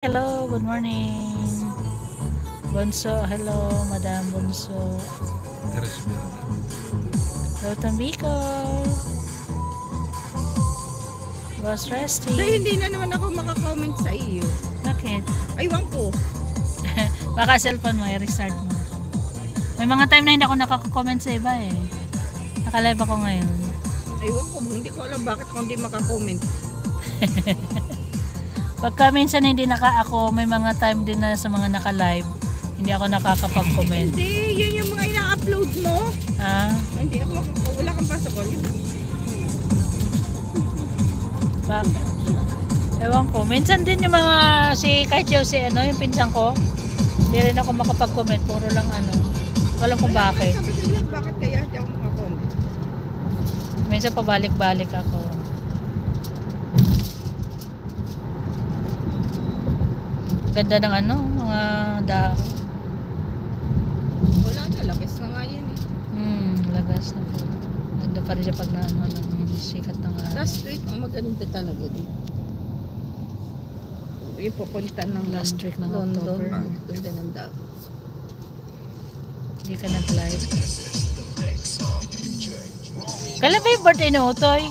Hello, good morning. Bunso, hello, Madam Bunso. Hello, Tambiko. Was resting. Dahil hindi na naman ako makakomment sa iyo. Bakit? Aywan ko. Baka cellphone mo, i-restart mo. May mga time na hindi ako nakaka-comment sa iba eh. Naka-live ako ngayon. Aywan ko. Hindi ko alam bakit ako hindi makakomment. Pagka minsan hindi ako, may mga time din na sa mga naka-live, hindi ako nakakapag-comment. Hindi, yun yung mga ina-upload mo. Ah? Hindi ako wala kang pasok. Bakit? Ewan ko. Minsan din yung mga kahit yung yung pinsan ko, hindi rin ako makapag-comment. Puro lang Walang kung bakit. Sabi ko lang, bakit kaya hindi ako makakomment? Minsan pabalik-balik ako. Ganda ng mga dahon. Wala na, labis na nga yan eh. Lagas na po. Ganda pa rin siya pag ng sikat ng araw. Last week, ang maganda talaga din. Ipupunta ng Last week ng London. October. Ganda ng dagat. Hindi ka nag-live. Kailan ba yung birthday ni Utoy?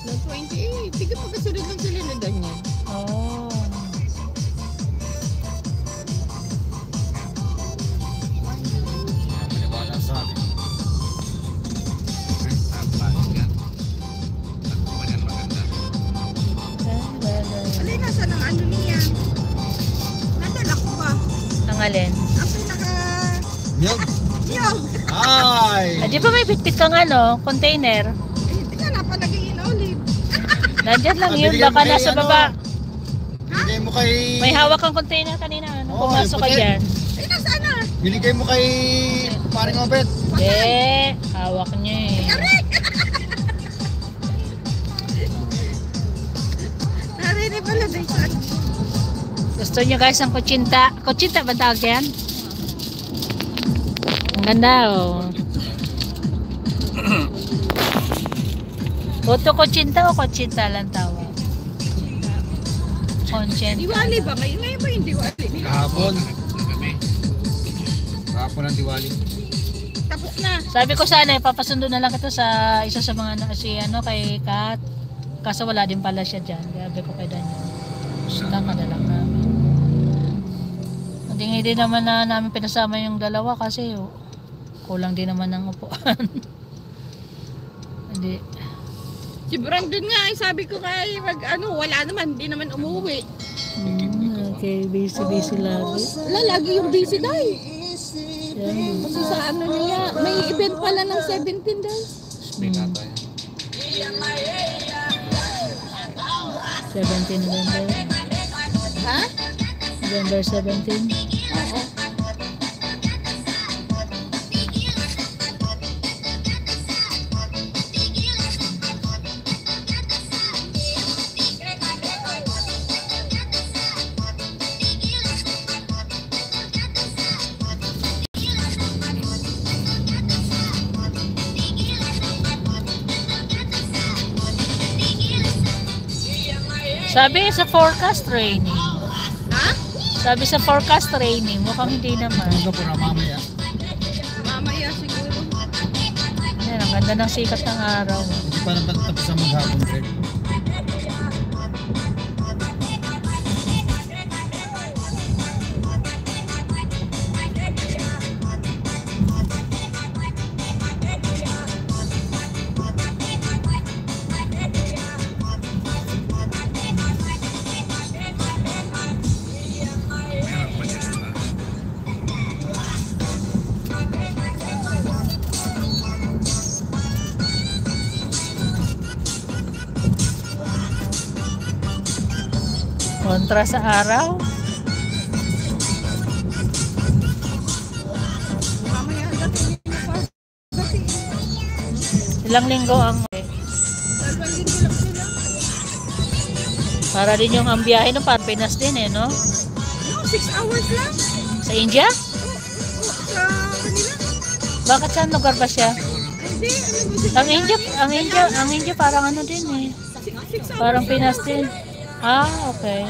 No 28. Sige, pagkasunod lang sila na ganyan. Oh. Alay, nasa ng ano niya? Nadala ko ba? Ang alin? Ang pinaka... Milk? Yung! Ay! Di ba may bitbit kang container? Hindi ka na pa naging olive. Nandyan lang yun, Binigay mo baka kay nasa baba. Binigay mo kay... May hawak kang container kanina, Oo, pumasok ka yung puti. dyan. Ay, nasaan na? Binigay mo kay paring Obet. Hawak niya eh. Narinig pala din sa ano. Gusto nyo guys ang kutsinta? Kutsinta ba tawag yan? Ang ganda oh. Oto kutsinta o kutsinta lang tawag? Kutsinta. Diwali ba? Ngayon ba yung diwali? Kahapon. Kahapon ang Diwali. Tapos na. Sabi ko sana papasundo na lang ito sa isa sa mga kay Kat. Kaso wala din pala siya dyan. Sabi ko kay Daniel. Tama na lang namin. Hindi naman na namin pinasama yung dalawa kasi kulang din naman ng upuan. Hindi. Si Brandon nga, sabi ko kay wala naman, hindi naman umuwi. Okay, busy lagi. Wala, lagi yung busy dahil. Yan. Kasi sa niya, may event pala ng 17 dahil. 17 November. Ha? November 17. Oo. Sabi sa forecast raining. Ha? Sabi sa forecast raining, mukhang hindi naman. Ano po na mamaya? Mamaya siguro. Yan, ang ganda ng sikat ng araw. Hindi pa naman tapos ang maghapon, Fred. Kontra sa araw. Mamaya dating pa. Ilang linggo ang Dalawang linggo lang sila. para din yung ang biyahe no, para Pinas din no? No, 6 hours lang. Sa India? Sa kanila. Bakit saan lugar ba siya? Hindi, ano ba Ang India parang din eh. 6 hours. Parang Pinas din. Ah, okay.